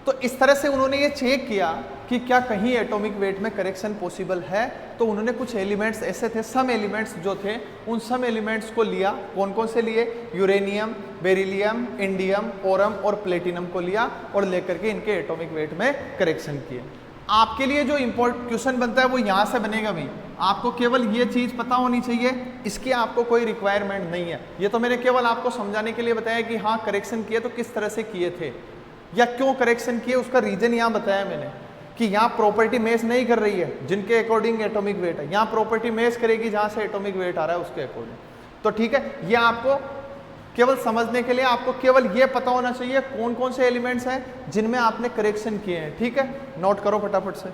तो इस तरह से उन्होंने ये चेक किया कि क्या कहीं एटॉमिक वेट में करेक्शन पॉसिबल है, तो उन्होंने कुछ एलिमेंट्स ऐसे थे, सम एलिमेंट्स जो थे उन सम एलिमेंट्स को लिया। कौन कौन से लिए? यूरेनियम, बेरिलियम, इंडियम, ओरम और प्लेटिनम को लिया और लेकर के इनके एटॉमिक वेट में करेक्शन किए। आपके लिए जो इम्पोर्टेंट क्वेश्चन बनता है वो यहाँ से बनेगा भाई, आपको केवल ये चीज़ पता होनी चाहिए, इसकी आपको कोई रिक्वायरमेंट नहीं है। ये तो मैंने केवल आपको समझाने के लिए बताया कि हाँ करेक्शन किए तो किस तरह से किए थे या क्यों करेक्शन किए, उसका रीजन यहाँ बताया मैंने कि यहाँ प्रॉपर्टी मैच नहीं कर रही है जिनके अकॉर्डिंग एटॉमिक वेट है, यहाँ प्रॉपर्टी मैच करेगी जहाँ से एटॉमिक वेट आ रहा है उसके अकॉर्डिंग। तो ठीक है, ये आपको केवल समझने के लिए आपको केवल ये पता होना चाहिए कौन कौन से एलिमेंट्स हैं जिनमें आपने करेक्शन किए हैं। ठीक है, नोट करो फटाफट से।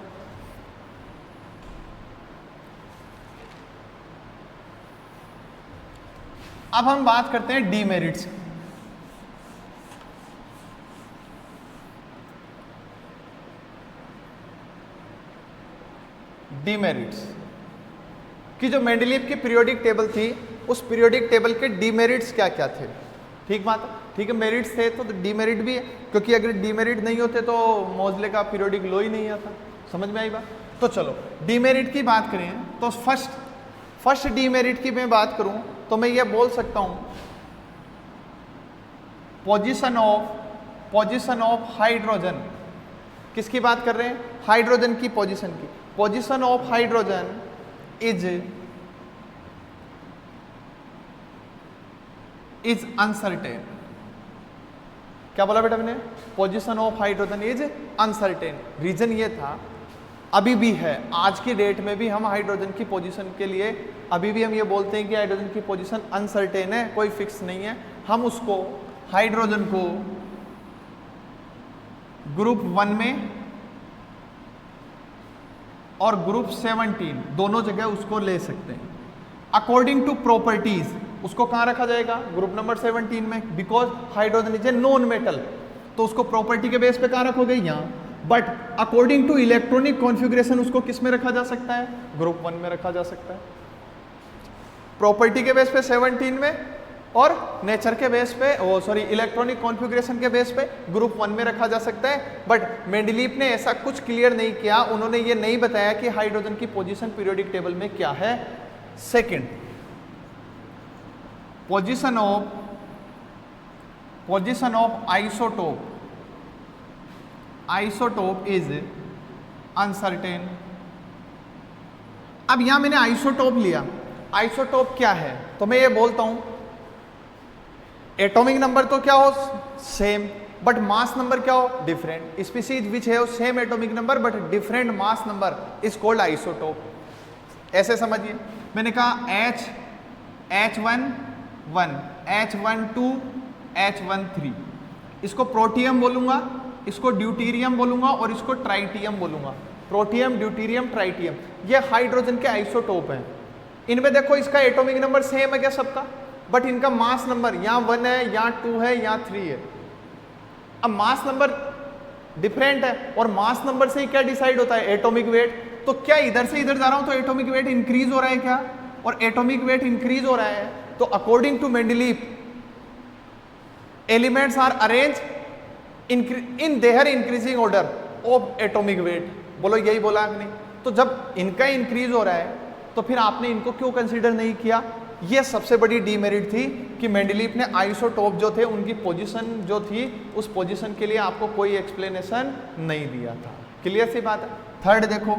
अब हम बात करते हैं डीमेरिट्स। डीमेरिट्स की जो मेंडलीव की पीरियोडिक टेबल थी, उस पीरियोडिक टेबल के डीमेरिट्स क्या क्या थे। ठीक बात है, ठीक है, मेरिट्स थे तो डीमेरिट भी है, क्योंकि अगर डीमेरिट नहीं होते तो मोजले का पीरियोडिक लो ही नहीं आता। समझ में आई बात? तो चलो डीमेरिट की बात करें तो फर्स्ट डीमेरिट की मैं बात करूं तो मैं ये बोल सकता हूं पोजीशन ऑफ हाइड्रोजन। किसकी बात कर रहे हैं? हाइड्रोजन की पोजीशन की। Position of hydrogen is uncertain. क्या बोला बेटा मैंने? Position of hydrogen is uncertain. Reason ये था, अभी भी है, आज की डेट में भी हम हाइड्रोजन की पोजीशन के लिए अभी भी हम ये बोलते हैं कि हाइड्रोजन की पोजीशन अनसर्टेन है, कोई फिक्स नहीं है। हम उसको हाइड्रोजन को ग्रुप 1 में और ग्रुप 17 दोनों जगह उसको ले सकते हैं। अकॉर्डिंग टू प्रॉपर्टीज उसको कहाँ रखा जाएगा? ग्रुप नंबर 17 में, because hydrogen is a non metal, तो उसको प्रॉपर्टी के बेस पे कहाँ रखोगे? यहाँ। But according to electronic configuration उसको किस में रखा जा सकता है? ग्रुप 1 में रखा जा सकता है। प्रॉपर्टी के बेस पे 17 में और नेचर के बेस पे इलेक्ट्रॉनिक कॉन्फ़िगरेशन के बेस पे ग्रुप 1 में रखा जा सकता है। बट मेंडलीव ने ऐसा कुछ क्लियर नहीं किया, उन्होंने ये नहीं बताया कि हाइड्रोजन की पोजीशन पीरियोडिक टेबल में क्या है। Second, position of isotope is uncertain. अब यहां मैंने आइसोटोप लिया, आइसोटोप क्या है? तो मैं ये बोलता हूं एटॉमिक नंबर तो क्या हो? सेम, बट मास नंबर क्या हो? डिफरेंट। स्पीसीज विच है same atomic number but different mass number is called isotope. ऐसे समझिए, मैंने कहा H1 H12 H13, इसको प्रोटियम बोलूंगा, इसको ड्यूटीरियम बोलूंगा और इसको ट्राइटियम बोलूंगा। प्रोटियम, ड्यूटीरियम, ट्राइटियम, ये हाइड्रोजन के आइसोटोप हैं। इनमें देखो इसका एटॉमिक नंबर सेम है क्या सबका? बट इनका मास नंबर यहाँ 1 है, यहाँ 2 है, यहाँ 3 है। अब मास नंबर डिफरेंट है और मास नंबर से ही क्या डिसाइड होता है? Atomic weight. तो क्या इधर से इधर जा रहा हूं तो एटॉमिक वेट इंक्रीज हो रहा है क्या? और एटॉमिक वेट इंक्रीज हो रहा है तो according to Mendeleev elements are arrange in their increasing order of atomic weight. बोलो यही बोला कि नहीं? तो जब इनका इंक्रीज हो रहा है तो फिर आपने इनको क्यों कंसीडर नहीं किया? ये सबसे बड़ी डीमेरिट थी कि मेंडलीव ने आइसोटोप जो थे उनकी पोजीशन जो थी उस पोजीशन के लिए आपको कोई एक्सप्लेनेशन नहीं दिया था। क्लियर सी बात है। थर्ड देखो,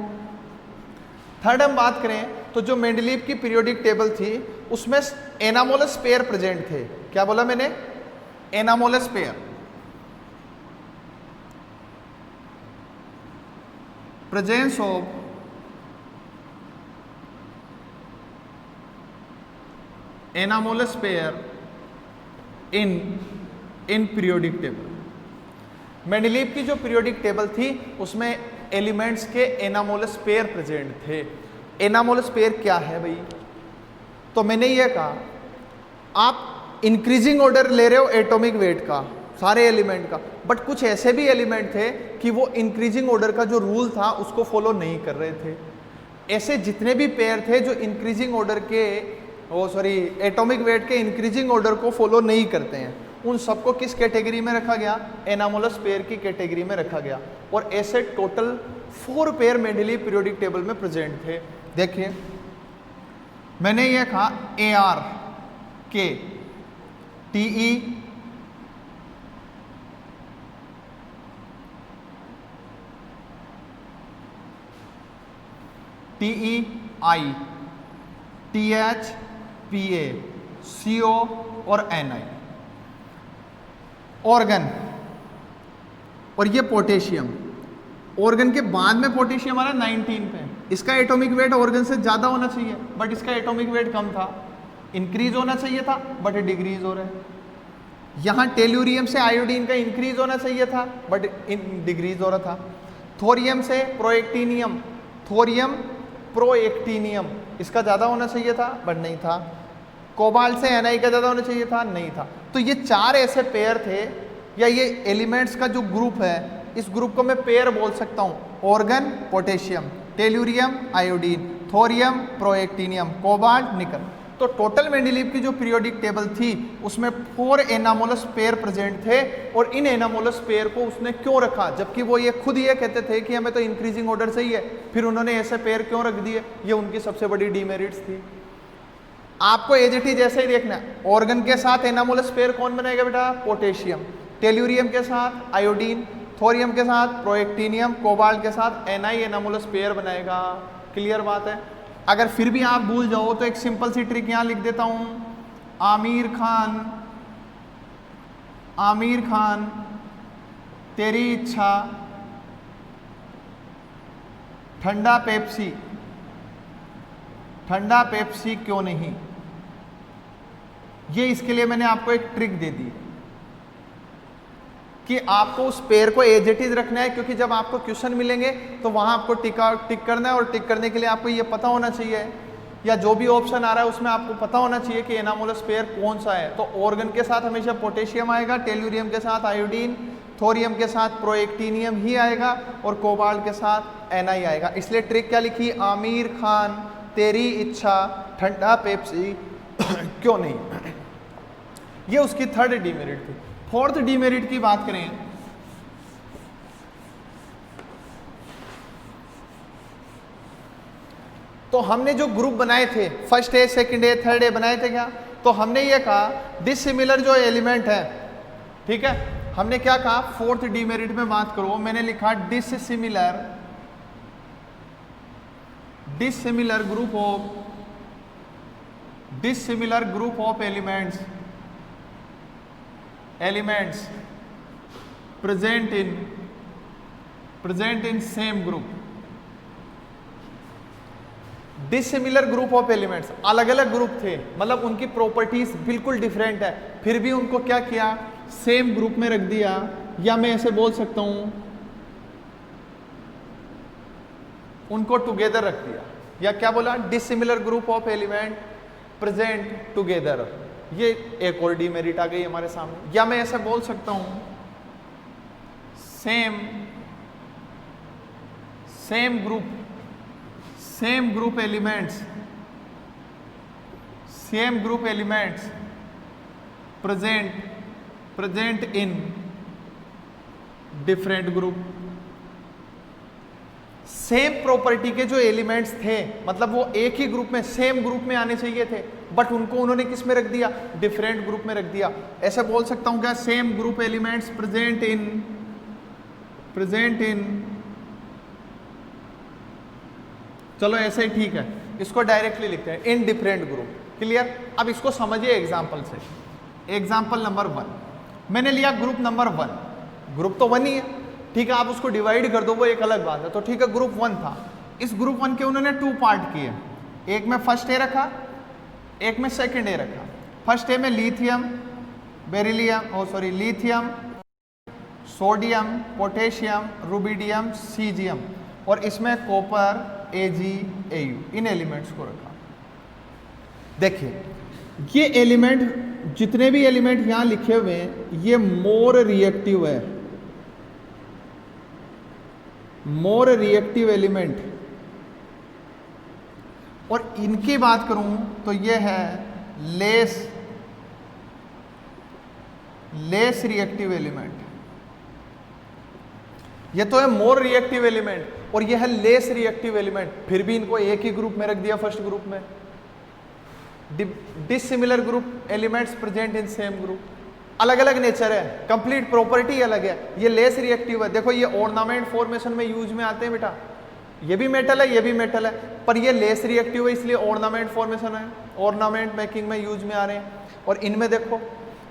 थर्ड हम बात करें तो जो मेंडलीव की पीरियोडिक टेबल थी उसमें एनामोलस पेयर प्रेजेंट थे। क्या बोला मैंने? Anomalous pair, presence of anomalous pair in periodic table. Mendeleev की जो पीरियोडिक टेबल थी उसमें एलिमेंट्स के एनामोलस पेयर प्रेजेंट थे। एनामोलस पेयर क्या है भाई? तो मैंने ये कहा आप इंक्रीजिंग ऑर्डर ले रहे हो एटॉमिक वेट का सारे एलिमेंट का, बट कुछ ऐसे भी एलिमेंट थे कि वो इंक्रीजिंग ऑर्डर का जो रूल था उसको फॉलो नहीं कर रहे थे। ऐसे जितने भी पेयर थे जो इंक्रीजिंग ऑर्डर के एटॉमिक वेट के इंक्रीजिंग ऑर्डर को फॉलो नहीं करते हैं, उन सबको किस कैटेगरी में रखा गया? एनामोलस पेयर की कैटेगरी में रखा गया। और ऐसे total 4 pair Mendeleev periodic table में प्रेजेंट थे। देखिए मैंने ये कहा AR के TE TEI TH PA CO और NI ऑर्गन, और ये पोटेशियम। ऑर्गन के बाद में पोटेशियम आ रहा है 19 पे। इसका एटॉमिक वेट ऑर्गन से ज़्यादा होना चाहिए बट इसका एटॉमिक वेट कम था। इंक्रीज होना चाहिए था बट डिक्रीज हो रहा है। यहाँ टेल्यूरियम से आयोडीन का इंक्रीज होना चाहिए था बट डिक्रीज हो रहा था। थोरियम से प्रोएक्टिनियम, थोरियम प्रोएक्टिनियम, इसका ज़्यादा होना चाहिए था बट नहीं था। कोबाल्ट से Ni का ज़्यादा होना चाहिए था, नहीं था। तो ये 4 ऐसे पेयर थे, या ये एलिमेंट्स का जो ग्रुप है, इस ग्रुप को मैं पेयर बोल सकता हूँ। Argon potassium, tellurium iodine, thorium protactinium, cobalt nickel. तो टोटल मेंडलीव की जो पीरियोडिक टेबल थी उसमें 4 एनामोलस पेयर प्रेजेंट थे। और इन एनामोलस पेयर को उसने क्यों रखा, जबकि वो ये खुद ये कहते थे कि हमें तो इंक्रीजिंग ऑर्डर चाहिए, फिर उन्होंने ऐसे पेयर क्यों रख दिए? ये उनकी सबसे बड़ी डीमेरिट्स थी। आपको एज इट इज जैसे ही देखना है। ऑर्गन के साथ एनामोलस पेयर कौन बनाएगा बेटा? पोटेशियम। टेल्यूरियम के साथ आयोडीन, थोरियम के साथ प्रोएक्टिनियम, कोबाल्ट के साथ Ni एनामोलस पेयर बनाएगा। क्लियर बात है। अगर फिर भी आप भूल जाओ तो एक सिंपल सी ट्रिक यहां लिख देता हूं। आमिर खान तेरी इच्छा, ठंडा पेप्सी क्यों नहीं। ये इसके लिए मैंने आपको एक ट्रिक दे दी कि आपको उस पेयर को एज इट इज रखना है, क्योंकि जब आपको क्वेश्चन मिलेंगे तो वहां आपको टिक करना है, और टिक करने के लिए आपको ये पता होना चाहिए, या जो भी ऑप्शन आ रहा है उसमें आपको पता होना चाहिए कि एनामोलस पेयर कौन सा है। तो ऑर्गन के साथ हमेशा पोटेशियम आएगा, टेल्यूरियम के साथ आयोडीन, थोरियम के साथ प्रोएक्टिनियम ही आएगा, और कोबाल्ट के साथ Ni आएगा। इसलिए ट्रिक क्या लिखी? आमिर खान तेरी इच्छा, ठंडा पेप्सी क्यों नहीं। ये उसकी 3rd डीमेरिट थी। 4th डीमेरिट की बात करें तो हमने जो ग्रुप बनाए थे, first A, second A, third ए बनाए थे क्या? तो हमने ये कहा डिसिमिलर जो एलिमेंट है, ठीक है, हमने क्या कहा? 4th डीमेरिट में बात करो, मैंने लिखा dissimilar group of elements present in same group. Dissimilar group of elements, अलग अलग ग्रुप थे, मतलब उनकी प्रॉपर्टीज बिल्कुल डिफरेंट है, फिर भी उनको क्या किया? सेम ग्रुप में रख दिया। या मैं ऐसे बोल सकता हूं उनको टुगेदर रख दिया। या क्या बोला? Dissimilar group of element present together. ये एक और डीमेरिट आ गई हमारे सामने। या मैं ऐसे बोल सकता हूं same group elements present in different group. Same property के जो एलिमेंट्स थे, मतलब वो एक ही ग्रुप में, सेम ग्रुप में आने चाहिए थे, बट उनको उन्होंने किस में रख दिया? डिफरेंट ग्रुप में रख दिया। ऐसे बोल सकता हूं क्या? Same group elements present in चलो ऐसे ही ठीक है, इसको डायरेक्टली लिखते हैं इन डिफरेंट ग्रुप। क्लियर? अब इसको समझिए एग्जाम्पल से। एग्जाम्पल नंबर 1 मैंने लिया, ग्रुप नंबर 1, ग्रुप तो 1 ही है, ठीक है, आप उसको डिवाइड कर दो वो एक अलग बात है। तो ठीक है, ग्रुप 1 था, इस ग्रुप 1 के उन्होंने 2 पार्ट किए, एक में फर्स्ट ए रखा, एक में सेकंड ए रखा। फर्स्ट ए में lithium, sodium, potassium, rubidium, caesium, और इसमें कॉपर, Ag, Au, इन एलिमेंट्स को रखा। देखिए ये एलिमेंट, जितने भी एलिमेंट यहां लिखे हुए हैं, ये मोर रिएक्टिव एलिमेंट, और इनकी बात करूं तो ये है लेस रिएक्टिव एलिमेंट। ये तो है मोर रिएक्टिव एलिमेंट और ये है लेस रिएक्टिव एलिमेंट, फिर भी इनको एक ही ग्रुप में रख दिया फर्स्ट ग्रुप में। Dissimilar group elements present in same group, अलग अलग नेचर है, कंप्लीट प्रॉपर्टी अलग है। ये लेस रिएक्टिव है, देखो ये ऑर्नामेंट फॉर्मेशन में यूज में आते हैं बेटा, ये भी मेटल है ये भी मेटल है, पर ये लेस रिएक्टिव है इसलिए ऑर्नामेंट फॉर्मेशन है, ऑर्नामेंट मेकिंग में यूज में आ रहे हैं। और इनमें देखो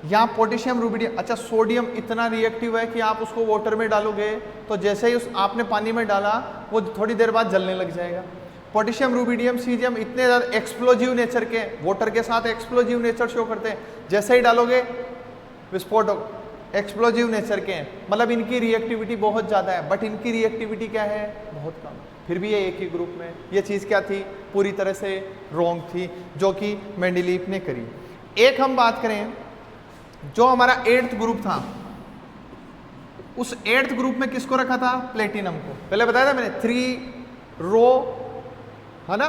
यहाँ पोटेशियम रुबिडियम, अच्छा सोडियम इतना रिएक्टिव है कि आप उसको वाटर में डालोगे तो जैसे ही उस आपने पानी में डाला वो थोड़ी देर बाद जलने लग जाएगा। पोटेशियम रुबिडियम सीजियम इतने ज़्यादा एक्सप्लोजिव नेचर के, वाटर के साथ एक्सप्लोजिव नेचर शो करते हैं, जैसे ही डालोगे विस्फोटक, एक्सप्लोजिव नेचर के हैं, मतलब इनकी रिएक्टिविटी बहुत ज़्यादा है, बट इनकी रिएक्टिविटी क्या है, बहुत कम। फिर भी ये एक ही ग्रुप में, ये चीज़ क्या थी, पूरी तरह से रॉन्ग थी, जो कि मेंडलीफ ने करी। एक हम बात करें जो हमारा 8th ग्रुप था, उस 8th ग्रुप में किसको रखा था, प्लेटिनम को। पहले बताया था मैंने 3 रो है ना,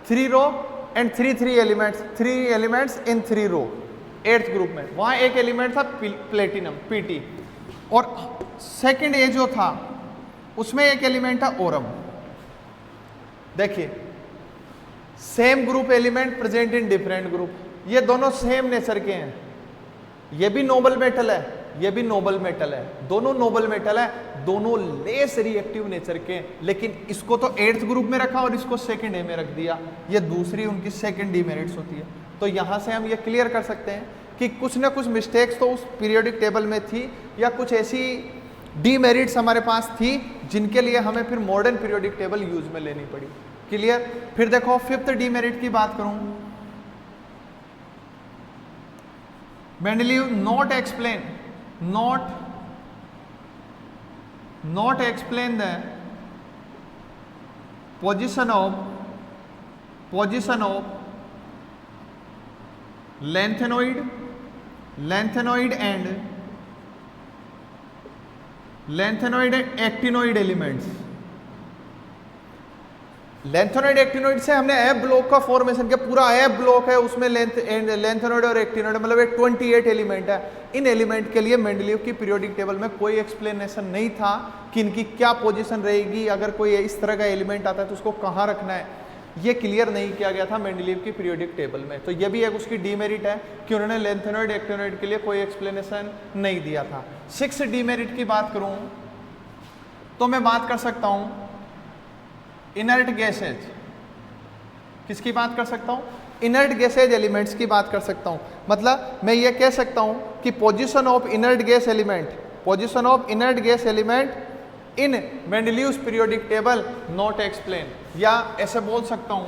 3 row and 3 elements in 3 row 8th group में, वहां एक एलिमेंट था प्लेटिनम पीटी, और सेकंड ए जो था उसमें एक एलिमेंट था ओरम। देखिए same group element present in different group, ये दोनों सेम नेचर के हैं, ये भी नोबल मेटल है ये भी नोबल मेटल है, दोनों नोबल मेटल है, दोनों लेस रिएक्टिव नेचर के, लेकिन इसको तो 8th ग्रुप में रखा और इसको सेकंड ए में रख दिया, ये दूसरी उनकी सेकंड डीमेरिट्स होती है। तो यहां से हम ये क्लियर कर सकते हैं कि कुछ ना कुछ मिस्टेक्स तो उस पीरियोडिक टेबल में थी, या कुछ ऐसी डीमेरिट्स हमारे पास थी जिनके लिए हमें फिर मॉडर्न पीरियोडिक टेबल यूज में लेनी पड़ी। क्लियर। फिर देखो 5th डीमेरिट की बात करूं, Mendeleev not explain the position of lengthenoid and actinoid elements। Lanthanoid actinoid से हमने एफ ब्लॉक का फॉर्मेशन किया, पूरा एफ ब्लॉक है उसमें लेंथेनोइड और एक्टिनोइड, मतलब एक 28 एलिमेंट है। इन एलिमेंट के लिए मेंडलीव की पीरियोडिक टेबल में कोई एक्सप्लेनेशन नहीं था कि इनकी क्या पोजीशन रहेगी, अगर कोई इस तरह का एलिमेंट आता है तो उसको कहाँ रखना है, ये क्लियर नहीं किया गया था मेंडलीव की पीरियोडिक टेबल में। तो ये भी एक उसकी डीमेरिट है कि उन्होंने लेंथेनोइड एक्टिनोइड के लिए कोई एक्सप्लेनेशन नहीं दिया था। 6 डीमेरिट की बात करूं तो मैं बात कर सकता हूं इनर्ट गैसेज, किसकी बात कर सकता हूं, इनर्ट गैसेज एलिमेंट्स की बात कर सकता हूं। मतलब मैं ये कह सकता हूं कि position of inert gas element in Mendeleev's periodic table not explain, या ऐसे बोल सकता हूं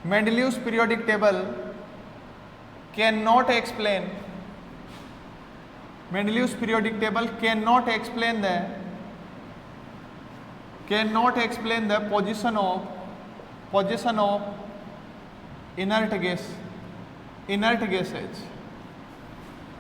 Mendeleev's periodic table can not explain the position of inert gases.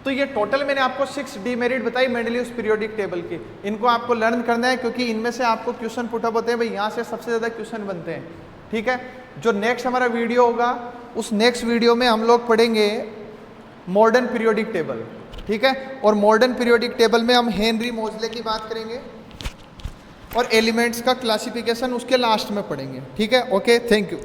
तो ये टोटल मैंने आपको 6 डीमेरिट बताई मेंडलीव्स पीरियोडिक टेबल की। इनको आपको लर्न करना है क्योंकि इनमें से आपको क्वेश्चन पुटअप होते हैं भाई, यहाँ से सबसे ज़्यादा क्वेश्चन बनते हैं। ठीक है, जो नेक्स्ट हमारा वीडियो होगा उस नेक्स्ट वीडियो में हम लोग पढ़ेंगे मॉडर्न पीरियोडिक टेबल। ठीक है, और मॉडर्न पीरियोडिक टेबल में हम हेनरी मोजले की बात करेंगे और एलिमेंट्स का क्लासिफिकेशन उसके लास्ट में पढ़ेंगे। ठीक है, ओके, थैंक यू।